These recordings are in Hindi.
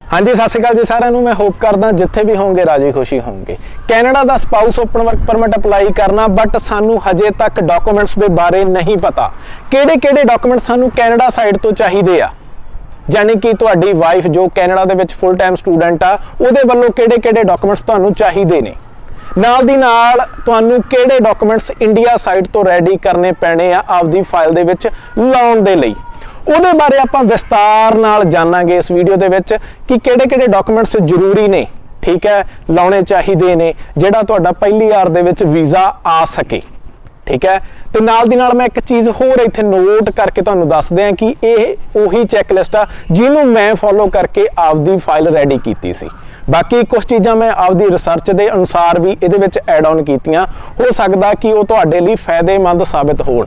हाँ जी, सत श्री अकाल जी सारिਆਂ ਨੂੰ। मैं होप करदा जिथे भी होंगे राजी खुशी होंगे। कैनेडा का स्पाउस ओपन वर्क परमिट अपलाई करना, बट सानू हजे तक डॉक्यूमेंट्स के बारे नहीं पता किहड़े-किहड़े डॉक्यूमेंट सानू कैनेडा साइड तो चाहिए आ। यानी कि तुहाडी वाइफ जो कैनेडा दे विच फुल टाइम स्टूडेंट आ, उहदे वल्लों किहड़े-किहड़े डॉक्यूमेंट्स तुहानू चाहिए ने, नाल दी नाल तुहानू किहड़े डॉक्यूमेंट्स इंडिया साइड तो रेडी करने पैणे आ आपदी फाइल दे विच लाउण दे लई। ਉਹਦੇ बारे ਆਪਾਂ विस्तार नाल जानांगे इस वीडियो दे विच कि किहड़े-किहड़े डॉक्यूमेंट्स जरूरी ने, ठीक है, लाने चाहिए ने जिहड़ा तुहाडा पहली वार दे विच वीज़ा आ सके, ठीक है। तो नाल दी नाल मैं एक चीज़ होर इत्थे नोट करके तुहानू दस दियां कि यह उही चैकलिस्ट आ जिहनूं मैं फॉलो करके आपदी फाइल रेडी कीती सी। बाकी कुछ चीज़ां मैं आपदी रिसर्च के अनुसार भी इहदे विच ऐड ऑन कीतियां, हो सकदा कि वो तुहाडे लई फायदेमंद साबित होण।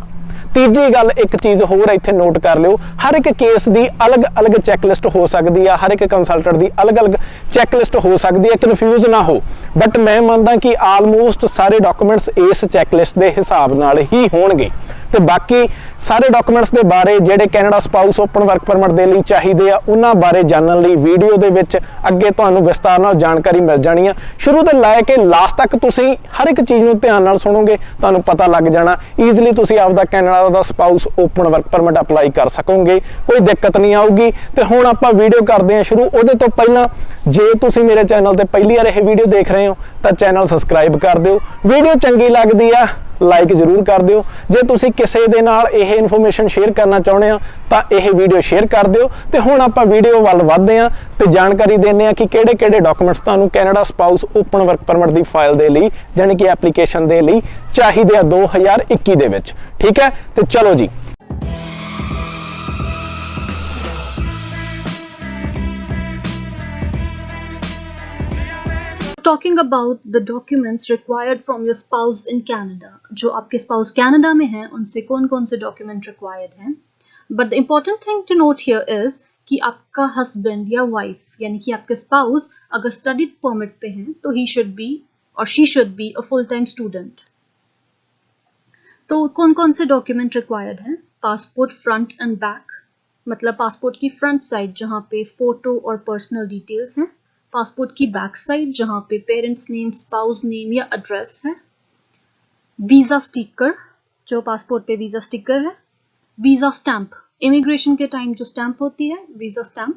तीजी गल एक चीज़ होर इत्थे नोट कर लिओ, हर एक केस की अलग अलग चैकलिस्ट हो सकती है, हर एक कंसलटेंट की अलग अलग चैकलिस्ट हो सकती है, कन्फ्यूज ना हो। बट मैं मानदा कि आलमोस्ट सारे डॉक्यूमेंट्स इस चैकलिस्ट के हिसाब नाल ही होणगे। तो बाकी सारे डॉक्यूमेंट्स के बारे ਜਿਹੜੇ Canada spouse open work permit के लिए चाहिए आ, उन्हां बारे जानने ਲਈ वीडियो ਦੇ ਵਿੱਚ ਅੱਗੇ ਤੁਹਾਨੂੰ विस्तार ਨਾਲ जानकारी मिल जानी है। शुरू ਤੋਂ ਲੈ ਕੇ लास्ट तक ਤੁਸੀਂ हर एक चीज़ ਨੂੰ ਧਿਆਨ ਨਾਲ ਸੁਣੋਗੇ, ਤੁਹਾਨੂੰ ਪਤਾ ਲੱਗ ਜਾਣਾ ਈਜ਼ੀਲੀ ਤੁਸੀਂ ਆਪਦਾ ਕੈਨੇਡਾ ਦਾ spouse open work permit apply ਕਰ ਸਕੋਗੇ, कोई दिक्कत नहीं आऊगी। तो ਹੁਣ ਆਪਾਂ ਵੀਡੀਓ ਕਰਦੇ ਹਾਂ शुरू। ਉਹਦੇ ਤੋਂ ਪਹਿਲਾਂ ਜੇ ਤੁਸੀਂ ਮੇਰੇ ਚੈਨਲ ਤੇ ਪਹਿਲੀ ਵਾਰ ਇਹ ਵੀਡੀਓ ਦੇਖ ਰਹੇ ਹੋ ਤਾਂ ਚੈਨਲ ਸਬਸਕ੍ਰਾਈਬ ਕਰ ਦਿਓ। ਵੀਡੀਓ ਚੰਗੀ ਲੱਗਦੀ ਆ लाइक जरूर कर दिओ। जे तुसी किसी दे नाल यह इन्फॉर्मेशन शेयर करना चाहुंदे हो तो यह वीडियो शेयर कर दिओ। तो हुण आपां वीडियो वल वधदे हां ते जानकारी देने आ कि किहड़े-किहड़े डॉक्यूमेंट्स तुहानूं Canada spouse open work permit की फाइल दे लई यानी कि एप्लीकेशन दे लई चाहिए आ 2021 दे विच, ठीक है। तो चलो जी, Talking about the documents required from your spouse in Canada, जो आपके spouse Canada में हैं उनसे कौन-कौन से document required हैं। But the important thing to note here is कि आपका husband या wife यानी कि आपके spouse अगर study permit पे हैं तो he should be or she should be a full-time student। तो कौन-कौन से document required हैं? Passport front and back, मतलब passport की front side जहाँ पे photo और personal details हैं, पासपोर्ट की बैक साइड जहां पे पेरेंट्स नेम, स्पाउस नेम या एड्रेस है, वीजा स्टिकर जो पासपोर्ट पे वीजा स्टिकर है, वीजा स्टैंप इमिग्रेशन के टाइम जो स्टैंप होती है वीजा स्टैंप,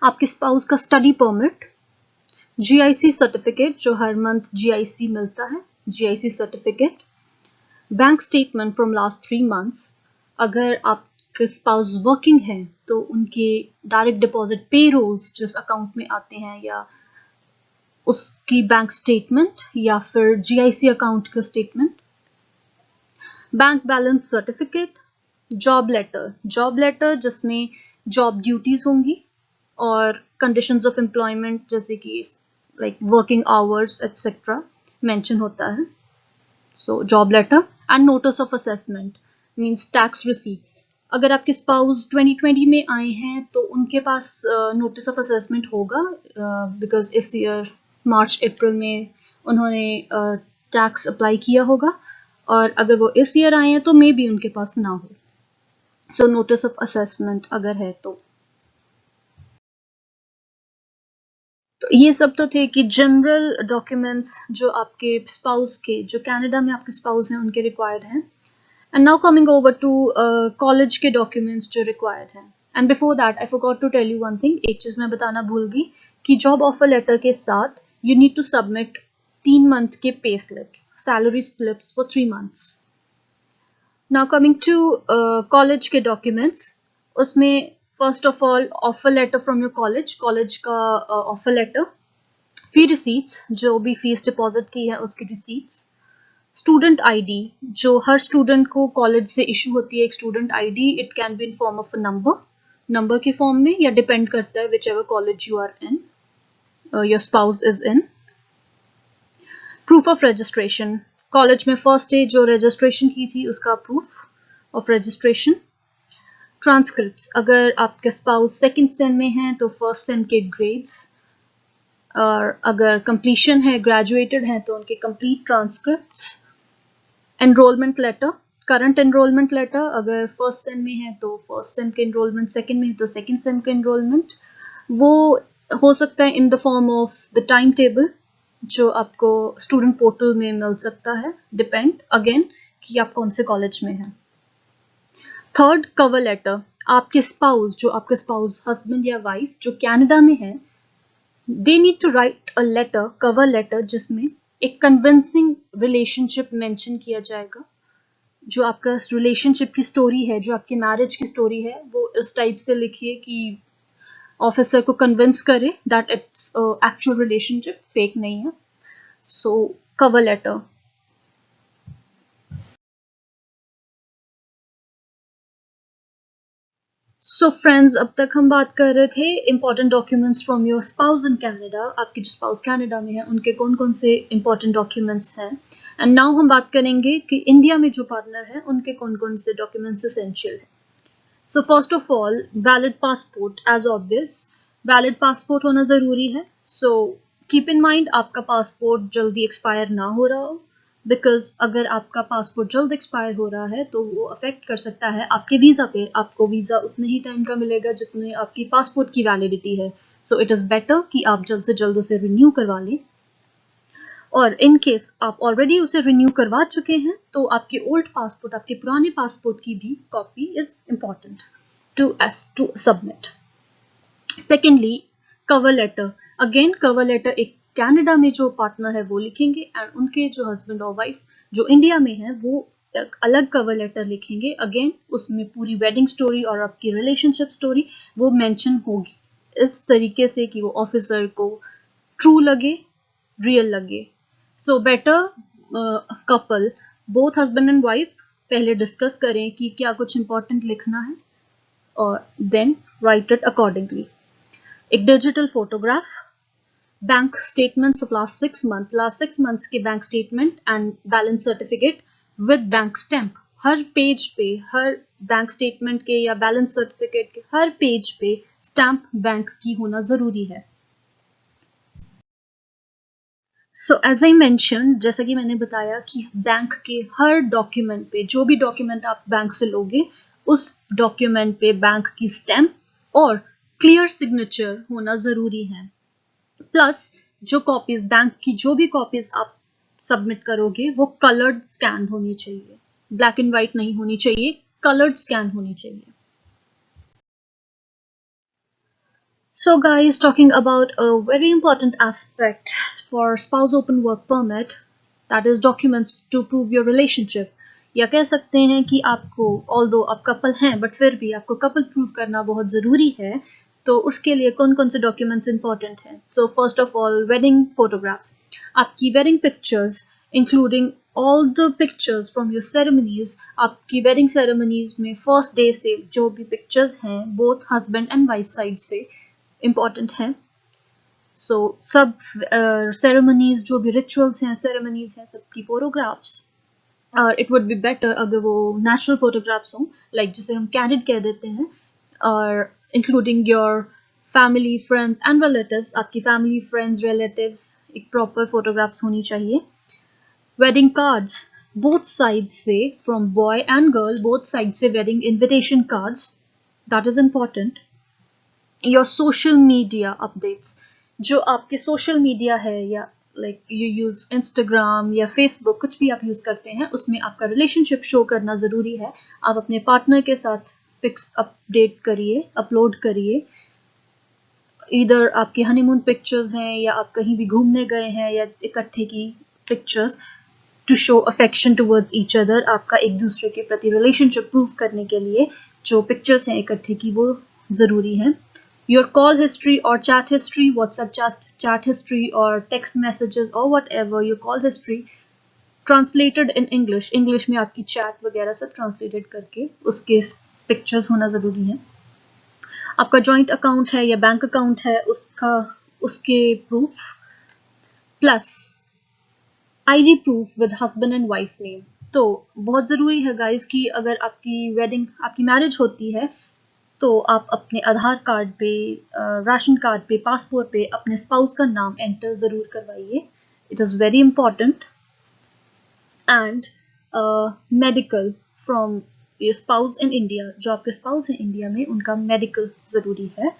आपके स्पाउस का स्टडी परमिट, जीआईसी सर्टिफिकेट जो हर मंथ जीआईसी मिलता है, GIC certificate, bank statement from last 3 months. अगर आप स्पाउस वर्किंग है तो उनके डायरेक्ट डिपॉजिट पे रोल्स जिस अकाउंट में आते हैं या उसकी बैंक स्टेटमेंट या फिर जीआईसी अकाउंट का statement, bank balance certificate, job letter जिसमें जॉब ड्यूटीज होंगी और कंडीशंस ऑफ एम्प्लॉयमेंट जैसे कि like working hours etcetera mention होता है। So job letter and notice of assessment means tax receipts. अगर आपके स्पाउस 2020 में आए हैं तो उनके पास नोटिस ऑफ असेसमेंट होगा बिकॉज इस ईयर मार्च अप्रैल में उन्होंने टैक्स अप्लाई किया होगा, और अगर वो इस ईयर आए हैं तो मे बी उनके पास ना हो। सो नोटिस ऑफ असेसमेंट अगर है तो ये सब तो थे कि जनरल डॉक्यूमेंट्स जो आपके स्पाउस के, जो कनाडा में आपके स्पाउस हैं उनके रिक्वायर्ड हैं। And now coming over to college के documents जो required हैं। And before that I forgot to tell you one thing, एक चीज़ मैं बताना भूल गई कि job offer letter के साथ you need to submit 3 month के pay slips, salary slips for 3 months। Now coming to college के documents, उसमें first of all offer letter from your college का offer letter, fee receipts जो भी fees deposit की है उसकी receipts, स्टूडेंट आईडी जो हर स्टूडेंट को कॉलेज से इशू होती है, एक student ID, it can be in form of a number के फॉर्म में या डिपेंड करता है whichever college you are in, your spouse is in. Proof of registration, college में फर्स्ट डे जो रजिस्ट्रेशन की थी उसका प्रूफ ऑफ रजिस्ट्रेशन। ट्रांसक्रिप्ट्स, अगर आपके स्पाउस सेकेंड सेम में हैं तो फर्स्ट सेम के ग्रेड्स, और अगर कंप्लीशन है, ग्रेजुएटेड है तो उनके complete transcripts. Enrolment letter, current enrolment letter, अगर फर्स्ट सेम में है तो फर्स्ट सेम के एनरोलमेंट, सेकंड में है तो सेकंड सेम के एनरोलमेंट। वो हो सकता है in the form of the time table जो आपको स्टूडेंट पोर्टल में मिल सकता है, डिपेंड अगेन कि आप कौन से कॉलेज में हैं। Third, cover letter. आपके स्पाउस, जो आपके स्पाउस हस्बैंड या वाइफ जो कनाडा में है, they need to write a letter, cover letter, जिसमें एक कन्विंसिंग रिलेशनशिप मेंशन किया जाएगा। जो आपका रिलेशनशिप की स्टोरी है, जो आपकी मैरिज की स्टोरी है, वो इस टाइप से लिखिए कि ऑफिसर को कन्विंस करे that it's actual relationship, fake नहीं है। So cover letter. So friends, अब तक हम बात कर रहे थे important documents from your spouse in Canada. आपके जो स्पाउस कनाडा में है उनके कौन कौन से इंपॉर्टेंट डॉक्यूमेंट्स हैं। एंड नाउ हम बात करेंगे कि इंडिया में जो पार्टनर है उनके कौन कौन से डॉक्यूमेंट्स एसेंशियल हैं। So first of all, valid passport. As obvious, valid passport होना ज़रूरी है। सो कीप इन माइंड आपका पासपोर्ट जल्दी एक्सपायर ना हो रहा हो, बिकॉज अगर आपका पासपोर्ट जल्द एक्सपायर हो रहा है तो वो अफेक्ट कर सकता है आपके वीज़ा पे। आपको वीज़ा उतने ही टाइम का मिलेगा जितने आपकी पासपोर्ट की वैलिडिटी है। सो इट इज़ बेटर कि आप जल्द से जल्द उसे रिन्यू करवा लें। और इन केस आप ऑलरेडी उसे रिन्यू करवा चुके हैं तो आपके ओल्ड पासपोर्ट, आपके पुराने पासपोर्ट की भी copy is important to submit. Secondly, cover letter. Again cover letter एक कनाडा में जो पार्टनर है वो लिखेंगे, एंड उनके जो हस्बैंड और वाइफ जो इंडिया में है वो एक अलग कवर लेटर लिखेंगे। अगेन उसमें पूरी वेडिंग स्टोरी और आपकी रिलेशनशिप स्टोरी वो मेंशन होगी, इस तरीके से कि वो ऑफिसर को ट्रू लगे, रियल लगे। So better couple, both husband and wife, पहले डिस्कस करें कि क्या कुछ इंपॉर्टेंट लिखना है और देन राइट इट अकॉर्डिंगली। एक digital photograph, bank statements of last 6 months के bank statement and balance certificate with bank stamp. हर पेज पे, हर बैंक स्टेटमेंट के या बैलेंस सर्टिफिकेट के हर पेज पे स्टैम्प बैंक की होना जरूरी है। सो एज आई मेंशन, जैसा कि मैंने बताया कि बैंक के हर डॉक्यूमेंट पे, जो भी डॉक्यूमेंट आप बैंक से लोगे उस डॉक्यूमेंट पे बैंक की स्टैम्प और क्लियर सिग्नेचर होना जरूरी है। प्लस जो कॉपीज, बैंक की जो भी कॉपीज आप सबमिट करोगे वो कलर्ड स्कैन होनी चाहिए, ब्लैक एंड व्हाइट नहीं होनी चाहिए, कलर्ड स्कैन होनी चाहिए। So guys, talking about a very important aspect for spouse open work permit, that is documents to prove your relationship. या कह सकते हैं कि आपको, ऑल्दो आप कपल हैं बट फिर भी आपको कपल प्रूव करना बहुत ज़रूरी है, तो उसके लिए कौन कौन से डॉक्यूमेंट्स इंपॉर्टेंट हैं। So first of all, wedding photographs. आपकी wedding pictures including all the pictures from your ceremonies. आपकी वेडिंग सेरेमनीज में फर्स्ट डे से जो भी पिक्चर्स हैं both husband and wife side से इम्पॉर्टेंट है। सो सब सेरेमनीज, जो भी रिचुअल्स हैं, सेरेमनीज हैं, सबकी फोटोग्राफ्स। और इट वुड बी बेटर अगर वो नेचुरल फोटोग्राफ्स हों, लाइक जिसे हम कैंडिड कह देते हैं, और including your family, friends and relatives. आपकी फैमिली, फ्रेंड्स, रिलेटिव्स, एक प्रॉपर फोटोग्राफ्स होनी चाहिए। वेडिंग कार्ड्स, बोथ साइड से, from boy and girl, both side से wedding invitation cards, that is important. Your social media updates, जो आपके सोशल मीडिया है, या लाइक यू यूज इंस्टाग्राम या फेसबुक, कुछ भी आप यूज करते हैं, उसमें आपका रिलेशनशिप शो करना जरूरी है। आप अपने पार्टनर के साथ पिक्स अपडेट करिए, अपलोड करिए। इधर आपके हनीमून पिक्चर्स हैं या आप कहीं भी घूमने गए हैं या इकट्ठे की pictures, to show affection towards each other. आपका एक दूसरे के प्रति रिलेशनशिप प्रूव करने के लिए जो पिक्चर्स हैं इकट्ठे की वो जरूरी है। Your call history or chat history, WhatsApp chat history or text messages or whatever, your call history translated in English, English में आपकी chat वगैरह सब translated करके उसके pictures होना ज़रूरी है। आपका joint account है या बैंक account है, उसके proof, plus IG proof with husband and wife name। तो बहुत ज़रूरी है guys कि अगर आपकी मैरिज होती है तो आप अपने आधार कार्ड पे, राशन कार्ड पे, पासपोर्ट पे अपने स्पाउस का नाम एंटर जरूर करवाइए। It is very important. And medical from your spouse in India, जो आपके स्पाउस हैं इंडिया में, उनका मेडिकल ज़रूरी है।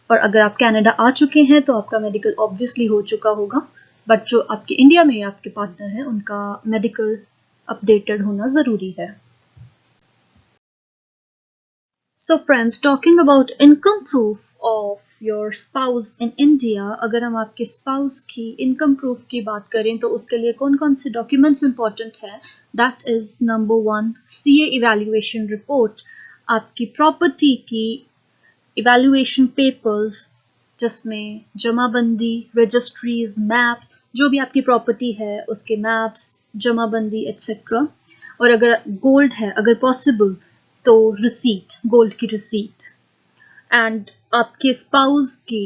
और अगर आप कनाडा आ चुके हैं तो आपका मेडिकल ऑब्वियसली हो चुका होगा, बट जो आपके इंडिया में आपके पार्टनर हैं उनका मेडिकल अपडेटेड होना ज़रूरी है। So friends, talking about income proof of your spouse in India, अगर हम आपके spouse की income proof की बात करें तो उसके लिए कौन कौन से documents important हैं? That is number 1, CA evaluation report, आपकी property की evaluation papers, जिसमें जमाबंदी, registries, maps, जो भी आपकी property है उसके maps, जमाबंदी etc. और अगर gold है, अगर possible तो रिसीट, गोल्ड की रिसीट, एंड आपके स्पाउस की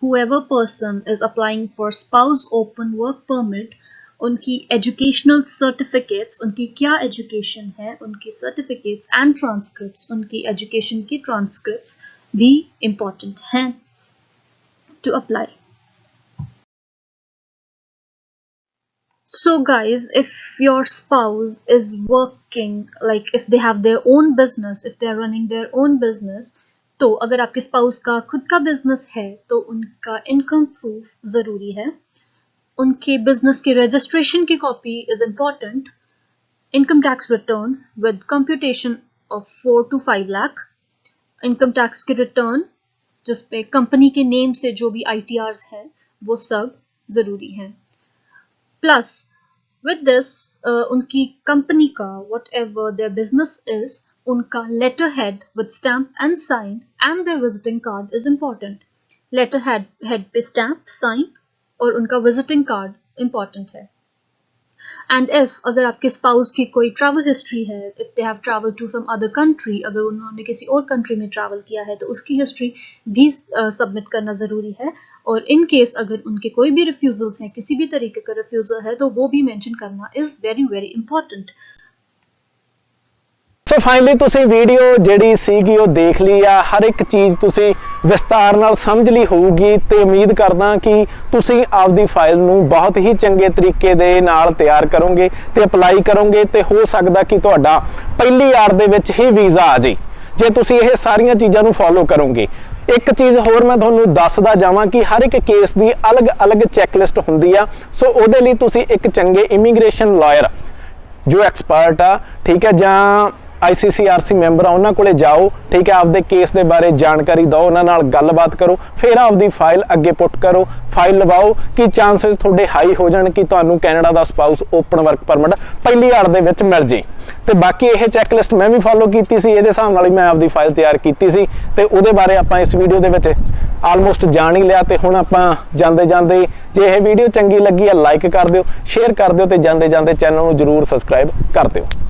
whoever person is applying for spouse open work permit, उनकी एजुकेशनल सर्टिफिकेट्स, उनकी क्या एजुकेशन है, उनकी सर्टिफिकेट्स एंड ट्रांसक्रिप्ट्स, उनकी एजुकेशन की ट्रांसक्रिप्ट्स भी इम्पॉर्टेंट हैं to apply. So guys, if your spouse is working, like if they have their own business, if they are running their own business, तो अगर आपके spouse का खुद का business है तो उनका income proof ज़रूरी है। उनके business की registration की copy is important, income tax returns with computation of 4 to 5 lakh, income tax की return जिसपे company के name से जो भी ITRs हैं वो सब ज़रूरी हैं। Plus, with this, उनकी कंपनी का whatever their business is, उनका letterhead with stamp and sign and their visiting card is important. Letterhead पे stamp, sign और उनका visiting card important है। And if अगर आपके spouse की कोई travel history है, if they have traveled to some other country, अगर उन्होंने किसी और country में travel किया है तो उसकी history भी submit करना ज़रूरी है। और in case अगर उनके कोई भी refusals हैं, किसी भी तरीके का refusal है तो वो भी mention करना is very very important। So finally ਤੁਸੀਂ ਵੀਡੀਓ ਜਿਹੜੀ ਸੀਗੀ ਉਹ ਦੇਖ ਲਈ ਆ, ਹਰ ਇੱਕ ਚੀਜ਼ ਤੁਸੀਂ ਵਿਸਤਾਰ ਨਾਲ ਸਮਝ ਲਈ ਹੋਊਗੀ ਤੇ ਉਮੀਦ ਕਰਦਾ ਕਿ ਤੁਸੀਂ ਆਪਦੀ ਫਾਈਲ ਨੂੰ ਬਹੁਤ ਹੀ ਚੰਗੇ ਤਰੀਕੇ ਦੇ ਨਾਲ ਤਿਆਰ ਕਰੋਗੇ ਤੇ ਅਪਲਾਈ ਕਰੋਗੇ ਤੇ ਹੋ ਸਕਦਾ ਕਿ ਤੁਹਾਡਾ ਪਹਿਲੀ ਵਾਰ ਦੇ ਵਿੱਚ ਹੀ ਵੀਜ਼ਾ ਆ ਜਾਏ ਜੇ ਤੁਸੀਂ ਇਹ ਸਾਰੀਆਂ ਚੀਜ਼ਾਂ ਨੂੰ ਫੋਲੋ ਕਰੋਗੇ। ਇੱਕ ਚੀਜ਼ ਹੋਰ ਮੈਂ ਤੁਹਾਨੂੰ ਦੱਸਦਾ ਜਾਵਾਂ ਕਿ ਹਰ ਇੱਕ ਕੇਸ ਦੀ ਅਲੱਗ-ਅਲੱਗ ਚੈੱਕਲਿਸਟ ਹੁੰਦੀ ਆ, ਸੋ ਉਹਦੇ ਲਈ ਤੁਸੀਂ ਇੱਕ ਚੰਗੇ ਇਮੀਗ੍ਰੇਸ਼ਨ ਲਾਇਰ ਜੋ ਐਕਸਪਰਟ ਆ, ਠੀਕ ਹੈ, ਜਾਂ ICCRC ਮੈਂਬਰ ਆ ਉਹਨਾਂ ਕੋਲੇ ਜਾਓ, ਠੀਕ ਹੈ, ਆਪਦੇ ਕੇਸ ਦੇ ਬਾਰੇ ਜਾਣਕਾਰੀ ਦਿਓ, ਉਹਨਾਂ ਨਾਲ ਗੱਲਬਾਤ ਕਰੋ, ਫਿਰ ਆਪਦੀ ਫਾਈਲ ਅੱਗੇ ਪੁੱਟ ਕਰੋ, ਫਾਈਲ ਲਵਾਓ ਕਿ ਚਾਂਸਸ ਤੁਹਾਡੇ ਹਾਈ ਹੋ ਜਾਣ ਕਿ ਤੁਹਾਨੂੰ ਕੈਨੇਡਾ ਦਾ ਸਪਾਊਸ ਓਪਨ ਵਰਕ ਪਰਮਿਟ ਪਹਿਲੀ ਵਾਰ ਦੇ ਵਿੱਚ ਮਿਲ ਜੇ। ਤੇ ਬਾਕੀ ਇਹ ਚੈੱਕਲਿਸਟ ਮੈਂ ਵੀ ਫੋਲੋ ਕੀਤੀ ਸੀ, ਇਹਦੇ ਹਿਸਾਬ ਨਾਲ ਹੀ ਮੈਂ ਆਪਦੀ ਫਾਈਲ ਤਿਆਰ ਕੀਤੀ ਸੀ ਤੇ ਉਹਦੇ ਬਾਰੇ ਆਪਾਂ ਇਸ ਵੀਡੀਓ ਦੇ ਵਿੱਚ ਆਲਮੋਸਟ ਜਾਣ ਹੀ ਲਿਆ। ਤੇ ਹੁਣ ਆਪਾਂ ਜਾਂਦੇ ਜੇ ਇਹ ਵੀਡੀਓ ਚੰਗੀ ਲੱਗੀ ਆ ਲਾਈਕ ਕਰ ਦਿਓ, ਸ਼ੇਅਰ ਕਰ ਦਿਓ ਤੇ ਜਾਂਦੇ ਚੈਨਲ ਨੂੰ ਜਰੂਰ ਸਬਸਕ੍ਰਾਈਬ ਕਰ ਦਿਓ।